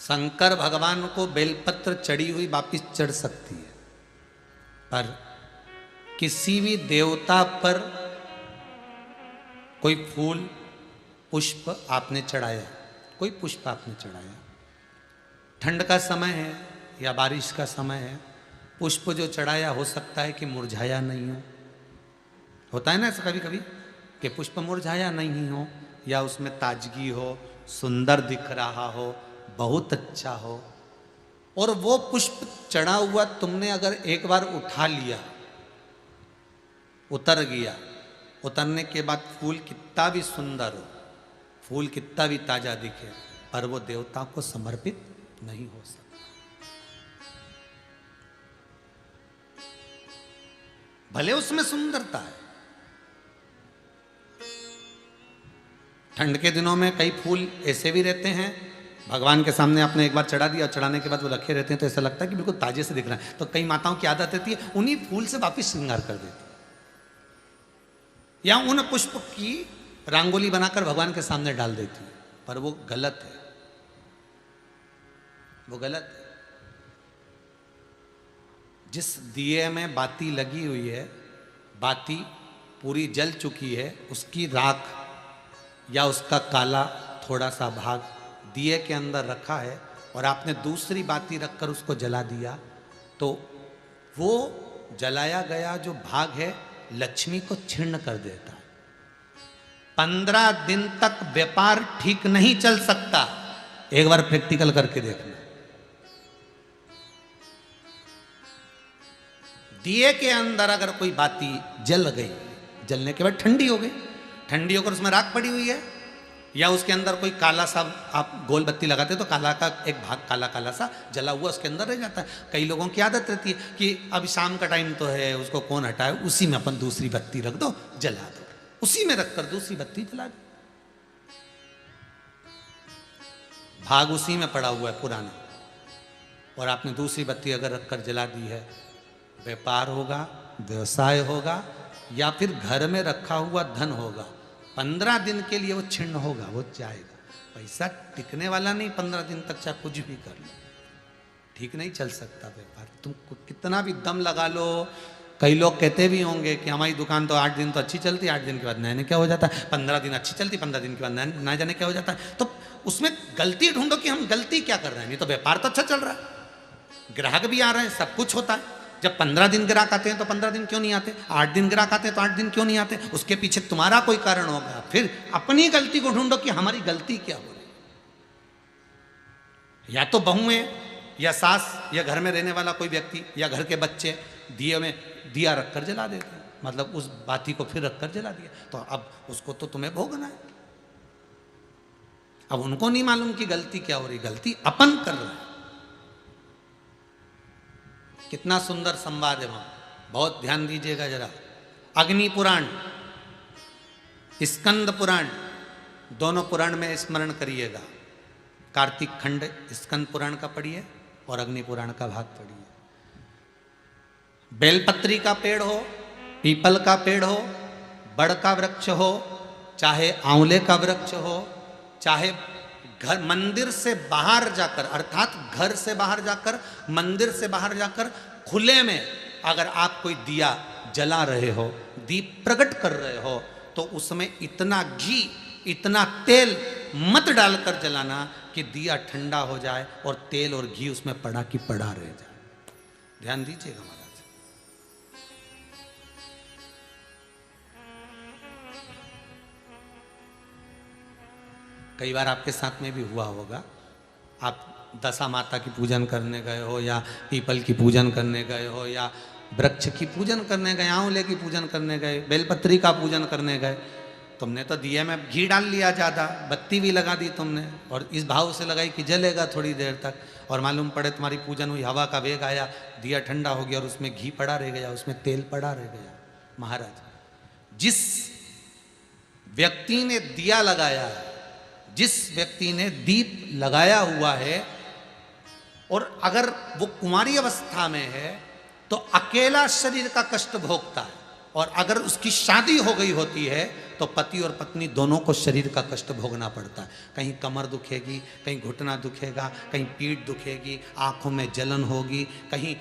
शंकर भगवान को बेलपत्र चढ़ी हुई वापिस चढ़ सकती है, पर किसी भी देवता पर कोई फूल पुष्प आपने चढ़ाया, कोई पुष्प आपने चढ़ाया, ठंड का समय है या बारिश का समय है, पुष्प जो चढ़ाया हो सकता है कि मुरझाया नहीं हो। होता है ना ऐसा कभी कभी कि पुष्प मुरझाया नहीं हो, या उसमें ताजगी हो, सुंदर दिख रहा हो, बहुत अच्छा हो। और वो पुष्प चढ़ा हुआ तुमने अगर एक बार उठा लिया, उतर गया, उतरने के बाद फूल कितना भी सुंदर हो, फूल कितना भी ताजा दिखे, पर वो देवता को समर्पित नहीं हो सकता। भले उसमें सुंदरता है। ठंड के दिनों में कई फूल ऐसे भी रहते हैं, भगवान के सामने आपने एक बार चढ़ा दिया, चढ़ाने के बाद वो रखे रहते हैं तो ऐसा लगता है कि बिल्कुल ताजे से दिख रहा है। तो कई माताओं की आदत रहती है उन्हीं फूल से वापिस श्रृंगार कर देती है, या उन पुष्प की रंगोली बनाकर भगवान के सामने डाल देती है, पर वो गलत है, वो गलत है। जिस दिए में बाती लगी हुई है, बाती पूरी जल चुकी है, उसकी राख या उसका काला थोड़ा सा भाग दिए के अंदर रखा है और आपने दूसरी बाती रखकर उसको जला दिया, तो वो जलाया गया जो भाग है लक्ष्मी को क्षीण कर देता है। 15 दिन तक व्यापार ठीक नहीं चल सकता। एक बार प्रैक्टिकल करके देखना। दिए के अंदर अगर कोई बाती जल गई, जलने के बाद ठंडी हो गई, ठंडी होकर उसमें राख पड़ी हुई है, या उसके अंदर कोई काला सा आप गोल बत्ती लगाते तो काला का एक भाग काला काला सा जला हुआ उसके अंदर रह जाता है। कई लोगों की आदत रहती है कि अब शाम का टाइम तो है, उसको कौन हटाए, उसी में अपन दूसरी बत्ती रख दो, जला दो, उसी में रखकर दूसरी बत्ती जला दो। भाग उसी में पड़ा हुआ है पुराना, और आपने दूसरी बत्ती अगर रखकर जला दी है, व्यापार होगा, व्यवसाय होगा, या फिर घर में रखा हुआ धन होगा, 15 दिन के लिए वो छिन्न होगा, वो जाएगा। पैसा टिकने वाला नहीं 15 दिन तक, चाहे कुछ भी कर लो, ठीक नहीं चल सकता व्यापार। तुम कितना भी दम लगा लो। कई लोग कहते भी होंगे कि हमारी दुकान तो 8 दिन तो अच्छी चलती, 8 दिन के बाद नए क्या हो जाता है, 15 दिन अच्छी चलती, 15 दिन के बाद नए जाने क्या हो जाता है। तो उसमें गलती ढूंढो कि हम गलती क्या कर रहे हैं। नहीं तो व्यापार तो अच्छा चल रहा है, ग्राहक भी आ रहे हैं, सब कुछ होता है। जब 15 दिन ग्राहक आते हैं तो 15 दिन क्यों नहीं आते, 8 दिन ग्राहक आते हैं तो 8 दिन क्यों नहीं आते। उसके पीछे तुम्हारा कोई कारण होगा। फिर अपनी गलती को ढूंढो कि हमारी गलती क्या हो रही। या तो बहू है, या सास, या घर में रहने वाला कोई व्यक्ति, या घर के बच्चे दिए में दिया रखकर जला देते हैं, मतलब उस बाती को फिर रखकर जला दिया, तो अब उसको तो तुम्हें भोगना है। अब उनको नहीं मालूम कि गलती क्या हो रही, गलती अपन कर रहे हैं। कितना सुंदर संवाद है वहां, बहुत ध्यान दीजिएगा जरा। अग्नि पुराण, स्कंद पुराण, दोनों पुराण में स्मरण करिएगा। कार्तिक खंड स्कंद पुराण का पढ़िए और अग्नि पुराण का भाग पढ़िए। बेलपत्री का पेड़ हो, पीपल का पेड़ हो, बड़ का वृक्ष हो, चाहे आंवले का वृक्ष हो, चाहे घर मंदिर से बाहर जाकर, अर्थात घर से बाहर जाकर, मंदिर से बाहर जाकर खुले में अगर आप कोई दिया जला रहे हो, दीप प्रकट कर रहे हो, तो उसमें इतना घी, इतना तेल मत डालकर जलाना कि दिया ठंडा हो जाए और तेल और घी उसमें पड़ा की पड़ा रह जाए। ध्यान दीजिएगा महाराज। कई बार आपके साथ में भी हुआ होगा, आप दशा माता की पूजन करने गए हो, या पीपल की पूजन करने गए हो, या वृक्ष की पूजन करने गए, आंवले की पूजन करने गए, बेलपत्री का पूजन करने गए। तुमने तो दिए में घी डाल लिया ज़्यादा, बत्ती भी लगा दी तुमने, और इस भाव से लगाई कि जलेगा थोड़ी देर तक, और मालूम पड़े तुम्हारी पूजन हुई, हवा का वेग आया, दिया ठंडा हो गया और उसमें घी पड़ा रह गया, उसमें तेल पड़ा रह गया। महाराज, जिस व्यक्ति ने दिया लगाया है, जिस व्यक्ति ने दीप लगाया हुआ है, और अगर वो कुंवारी अवस्था में है तो अकेला शरीर का कष्ट भोगता है, और अगर उसकी शादी हो गई होती है तो पति और पत्नी दोनों को शरीर का कष्ट भोगना पड़ता है। कहीं कमर दुखेगी, कहीं घुटना दुखेगा, कहीं पीठ दुखेगी, आंखों में जलन होगी, कहीं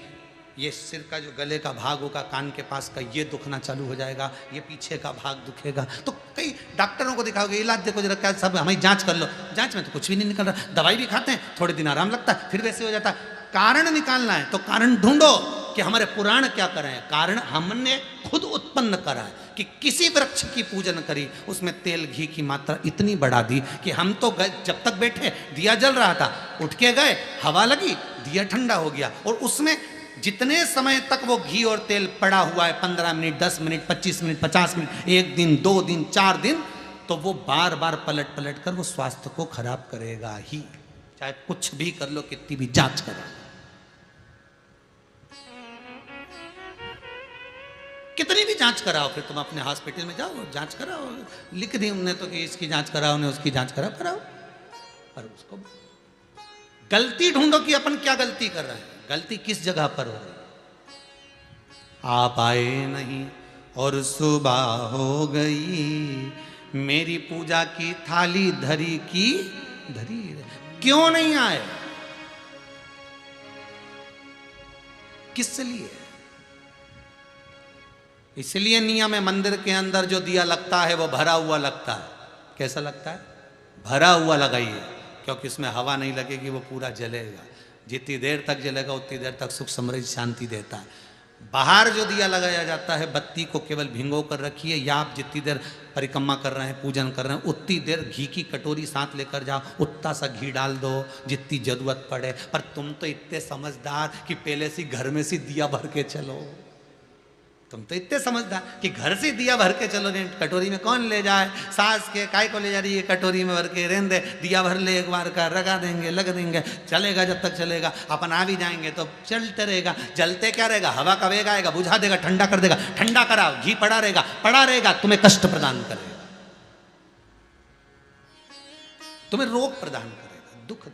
ये सिर का जो गले का भाग होगा, कान के पास का ये दुखना चालू हो जाएगा, ये पीछे का भाग दुखेगा। तो कई डॉक्टरों को दिखाओगे, इलाज देखो जरा क्या, सब हमें जांच कर लो, जांच में तो कुछ भी नहीं निकल रहा। दवाई भी खाते हैं, थोड़े दिन आराम लगता है, फिर वैसे हो जाता है। कारण निकालना है तो कारण ढूंढो कि हमारे पुराण क्या कर रहे हैं। कारण हमने खुद उत्पन्न करा है कि किसी वृक्ष की पूजन करी, उसमें तेल घी की मात्रा इतनी बढ़ा दी कि हम तो जब तक बैठे दिया जल रहा था, उठ के गए, हवा लगी, दिया ठंडा हो गया, और उसमें जितने समय तक वो घी और तेल पड़ा हुआ है, 15 मिनट, 10 मिनट, 25 मिनट, 50 मिनट, 1 दिन, 2 दिन, 4 दिन, तो वो बार बार पलट पलट कर वो स्वास्थ्य को खराब करेगा ही, चाहे कुछ भी कर लो, कितनी भी जांच करो, कितनी भी जांच कराओ। फिर तुम अपने हॉस्पिटल में जाओ, जांच कराओ, लिख दी उन्हें तो कि इसकी जांच कराओ, उन्हें उसकी जांच कराओ। पर उसको गलती ढूंढो कि अपन क्या गलती कर रहे हैं, गलती किस जगह पर हो रही। आप आए नहीं और सुबह हो गई, मेरी पूजा की थाली धरी की धरी, क्यों नहीं आए, किस लिए? इसलिए नियम है, मंदिर के अंदर जो दिया लगता है वो भरा हुआ लगता है। कैसा लगता है? भरा हुआ लगाइए, क्योंकि उसमें हवा नहीं लगेगी, वो पूरा जलेगा। जितनी देर तक जलेगा उतनी देर तक सुख समृद्धि शांति देता है। बाहर जो दिया लगाया जाता है, बत्ती को केवल भिंगो कर रखिए, या आप जितनी देर परिक्रमा कर रहे हैं, पूजन कर रहे हैं, उतनी देर घी की कटोरी साथ लेकर जाओ, उतना सा घी डाल दो जितनी जरूरत पड़े। पर तुम तो इतने समझदार कि पहले से घर में से दिया भर के चलो, तुम तो इतने समझदार कि घर से दिया भर के चलो, नहीं कटोरी में कौन ले जाए, सास के काय को ले जा रही है, कटोरी में भर के रहने दे, दिया भर ले एक बार का, लगा देंगे, लग देंगे, चलेगा जब तक चलेगा, अपन आ भी जाएंगे तो चलते रहेगा। जलते क्या रहेगा, हवा का वेग आएगा, बुझा देगा, ठंडा कर देगा, ठंडा कराओ, घी पड़ा रहेगा, तुम्हें कष्ट प्रदान करेगा, तुम्हें रोग प्रदान करेगा, दुख।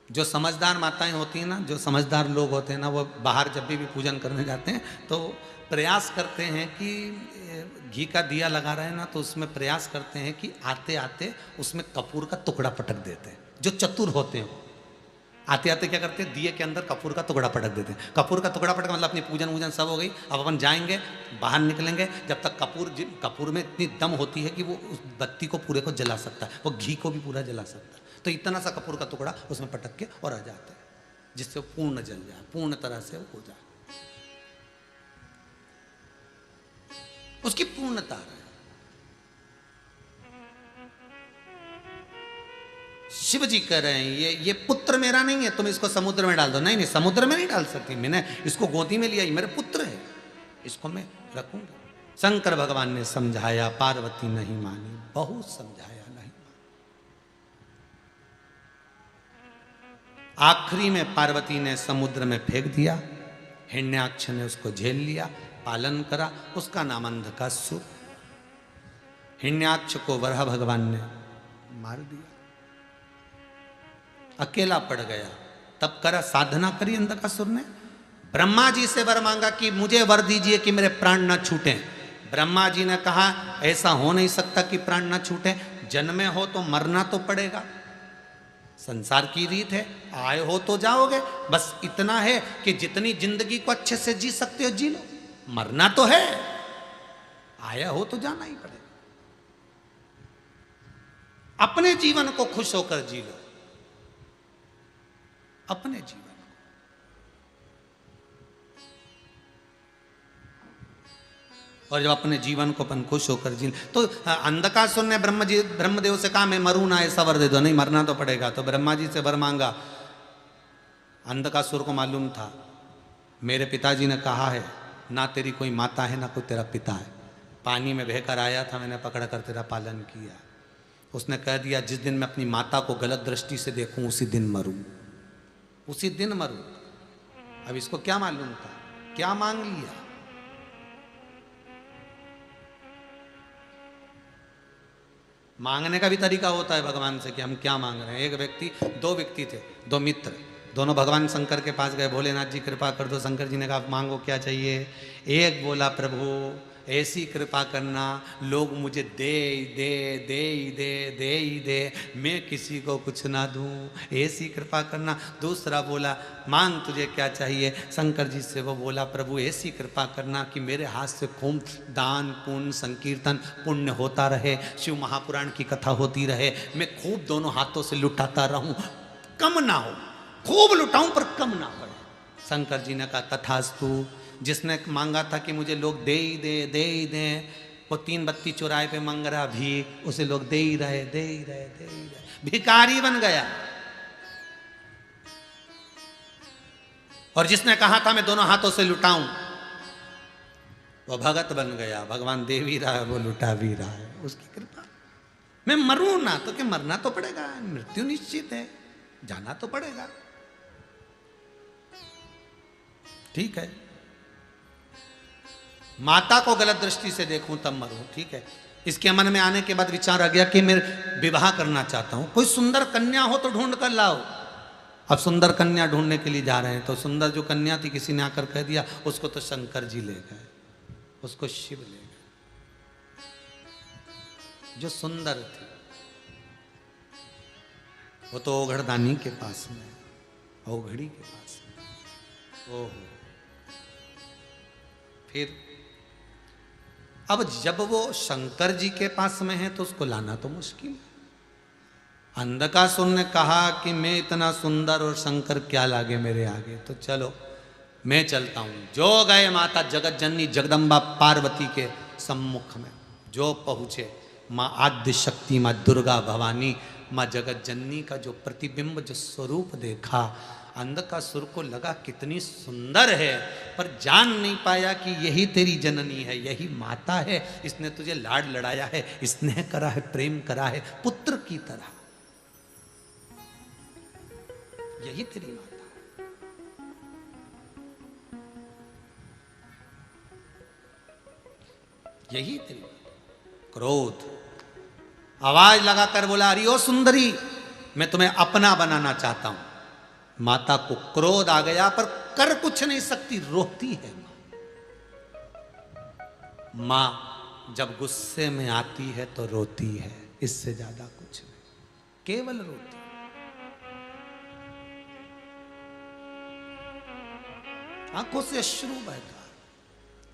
जो समझदार माताएं होती हैं ना, जो समझदार लोग होते हैं ना, वो बाहर जब भी पूजन करने जाते हैं तो प्रयास करते हैं कि घी का दिया लगा रहे हैं ना, तो उसमें प्रयास करते हैं कि आते आते उसमें कपूर का टुकड़ा पटक देते हैं। जो चतुर होते हैं आते आते क्या करते हैं, दिए के अंदर कपूर का टुकड़ा पटक देते हैं। कपूर का टुकड़ा पटक मतलब अपनी पूजन वूजन सब हो गई, अब अपन जाएंगे, बाहर निकलेंगे, जब तक कपूर में इतनी दम होती है कि वो उस बत्ती को पूरे को जला सकता है, वो घी को भी पूरा जला सकता है। तो इतना सा कपूर का टुकड़ा उसमें पटक के और आ जाता है, जिससे वो पूर्ण जल जाए, पूर्ण तरह से वो हो जाए, उसकी पूर्णता है। शिव जी कह रहे हैं ये पुत्र मेरा नहीं है, तुम इसको समुद्र में डाल दो। नहीं, समुद्र में नहीं डाल सकती, मैंने इसको गोदी में लिया, मेरे पुत्र है, इसको मैं रखूंगा। शंकर भगवान ने समझाया, पार्वती नहीं मानी, बहुत समझाया, आखिरी में पार्वती ने समुद्र में फेंक दिया, हिरण्याक्ष ने उसको झेल लिया, पालन करा, उसका नाम अंधकासुर। हिरण्याक्ष को वराह भगवान ने मार दिया, अकेला पड़ गया। तब करा, साधना करी अंधकासुर ने, ब्रह्मा जी से वर मांगा कि मुझे वर दीजिए कि मेरे प्राण न छूटे। ब्रह्मा जी ने कहा ऐसा हो नहीं सकता कि प्राण न छूटे, जन्मे हो तो मरना तो पड़ेगा, संसार की रीत है, आए हो तो जाओगे, बस इतना है कि जितनी जिंदगी को अच्छे से जी सकते हो जी लो, मरना तो है, आया हो तो जाना ही पड़ेगा। अपने जीवन को खुश होकर जी लो, अपने जीवन को। और जब अपने जीवन को अपन खुश होकर जी, तो अंधकासुर ने ब्रह्मदेव से कहा मैं मरूं ना, ऐसा वर दे दो। नहीं, मरना तो पड़ेगा। तो ब्रह्मा जी से वर मांगा। अंधकासुर को मालूम था मेरे पिताजी ने कहा है ना तेरी कोई माता है ना कोई तेरा पिता है, पानी में बहकर आया था, मैंने पकड़ कर तेरा पालन किया। उसने कह दिया जिस दिन मैं अपनी माता को गलत दृष्टि से देखूं उसी दिन मरूं, उसी दिन मरूं। अब इसको क्या मालूम था, क्या मांग लिया। मांगने का भी तरीका होता है भगवान से कि हम क्या मांग रहे हैं। एक व्यक्ति, दो व्यक्ति थे, दो मित्र, दोनों भगवान शंकर के पास गए, भोलेनाथ जी कृपा कर दो। शंकर जी ने कहा मांगो क्या चाहिए। एक बोला प्रभु ऐसी कृपा करना लोग मुझे दे दे दे दे दे दे, मैं किसी को कुछ ना दूं, ऐसी कृपा करना। दूसरा बोला मांग तुझे क्या चाहिए। शंकर जी से वो बोला प्रभु ऐसी कृपा करना कि मेरे हाथ से खूब दान पुण्य संकीर्तन पुण्य होता रहे, शिव महापुराण की कथा होती रहे, मैं खूब दोनों हाथों से लुटाता रहूं, कम ना हो, खूब लुटाऊं पर कम ना पड़े। शंकर जी ने कहा तथास्तु। जिसने मांगा था कि मुझे लोग दे ही दे, वो 3 बत्ती चौराहे पे मांग रहा भी, उसे लोग दे ही रहे, भिखारी बन गया। और जिसने कहा था मैं दोनों हाथों से लुटाऊं, वो भगत बन गया। भगवान दे भी रहा है, वो लुटा भी रहा है, उसकी कृपा। मैं मरूं ना तो क्या, मरना तो पड़ेगा, मृत्यु निश्चित है, जाना तो पड़ेगा, ठीक है। माता को गलत दृष्टि से देखूं तब मरूं, ठीक है। इसके मन में आने के बाद विचार आ गया कि मैं विवाह करना चाहता हूं, कोई सुंदर कन्या हो तो ढूंढ कर लाओ। अब सुंदर कन्या ढूंढने के लिए जा रहे हैं, तो सुंदर जो कन्या थी किसी ने आकर कह दिया उसको तो शंकर जी ले गए, उसको शिव ले गए। जो सुंदर थी वो तो ओघड़दानी के पास में, ओघड़ी के पास में। ओहो, फिर अब जब वो शंकर जी के पास में है तो उसको लाना तो मुश्किल है। अंधकासुर ने कहा कि मैं इतना सुंदर और शंकर क्या लागे मेरे आगे, तो चलो मैं चलता हूं। जो गए माता जगत जननी जगदम्बा पार्वती के सम्मुख में, जो पहुंचे माँ आद्य शक्ति, माँ दुर्गा भवानी, माँ जगत जननी का जो प्रतिबिंब, जो स्वरूप देखा, अंधकासुर को लगा कितनी सुंदर है, पर जान नहीं पाया कि यही तेरी जननी है, यही माता है, इसने तुझे लाड लड़ाया है, स्नेह करा है, प्रेम करा है पुत्र की तरह, यही तेरी माता है। यही तेरी माता। क्रोध आवाज लगाकर बोला अरे ओ सुंदरी, मैं तुम्हें अपना बनाना चाहता हूं। माता को क्रोध आ गया पर कर कुछ नहीं सकती, रोती है मां जब गुस्से में आती है तो रोती है, इससे ज्यादा कुछ नहीं, केवल रोती। आंखों से अश्रु बहता,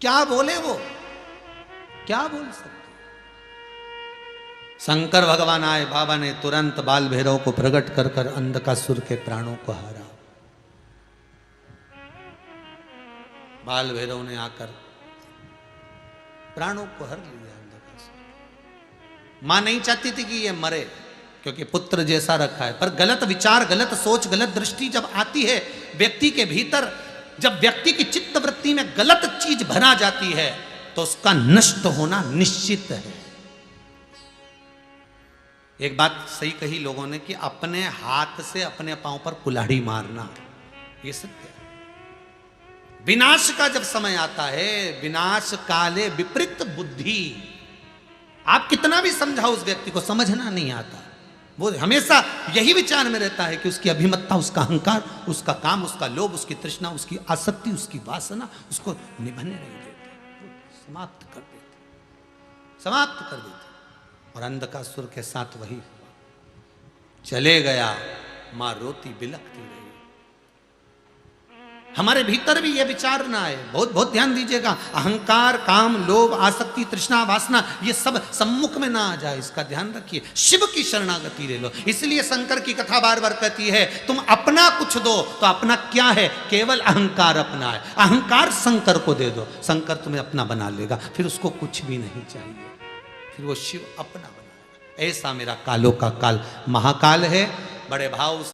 क्या बोले वो, क्या बोल सकते। शंकर भगवान आए, बाबा ने तुरंत बाल भैरव को प्रकट कर कर अंधकासुर के प्राणों को हारा। बाल भैरव ने आकर प्राणों को हर लिया अंधकासुर। मां नहीं चाहती थी कि ये मरे, क्योंकि पुत्र जैसा रखा है, पर गलत विचार, गलत सोच, गलत दृष्टि जब आती है व्यक्ति के भीतर, जब व्यक्ति की चित्त वृत्ति में गलत चीज भरा जाती है तो उसका नष्ट होना निश्चित है। एक बात सही कही लोगों ने कि अपने हाथ से अपने पांव पर कुल्हाड़ी मारना, ये सत्य है। विनाश का जब समय आता है, विनाश काले विपरीत बुद्धि, आप कितना भी समझाओ उस व्यक्ति को समझना नहीं आता। वो हमेशा यही विचार में रहता है कि उसकी अभिमत्ता, उसका अहंकार, उसका काम, उसका लोभ, उसकी तृष्णा, उसकी आसक्ति, उसकी वासना उसको निभने नहीं देते, समाप्त कर देते, समाप्त कर देते। और अंधकासुर के साथ वही हुआ, चले गया, मां रोती बिलखती रही। हमारे भीतर भी यह विचार ना आए, बहुत बहुत ध्यान दीजिएगा, अहंकार, काम, लोभ, आसक्ति, तृष्णा, वासना, ये सब सम्मुख में ना आ जाए, इसका ध्यान रखिए। शिव की शरणागति ले लो। इसलिए शंकर की कथा बार बार कहती है तुम अपना कुछ दो, तो अपना क्या है, केवल अहंकार अपना है। अहंकार शंकर को दे दो, शंकर तुम्हें अपना बना लेगा, फिर उसको कुछ भी नहीं चाहिए, फिर वो शिव अपना बनाएगा। ऐसा मेरा कालों का काल महाकाल है। बड़े भाव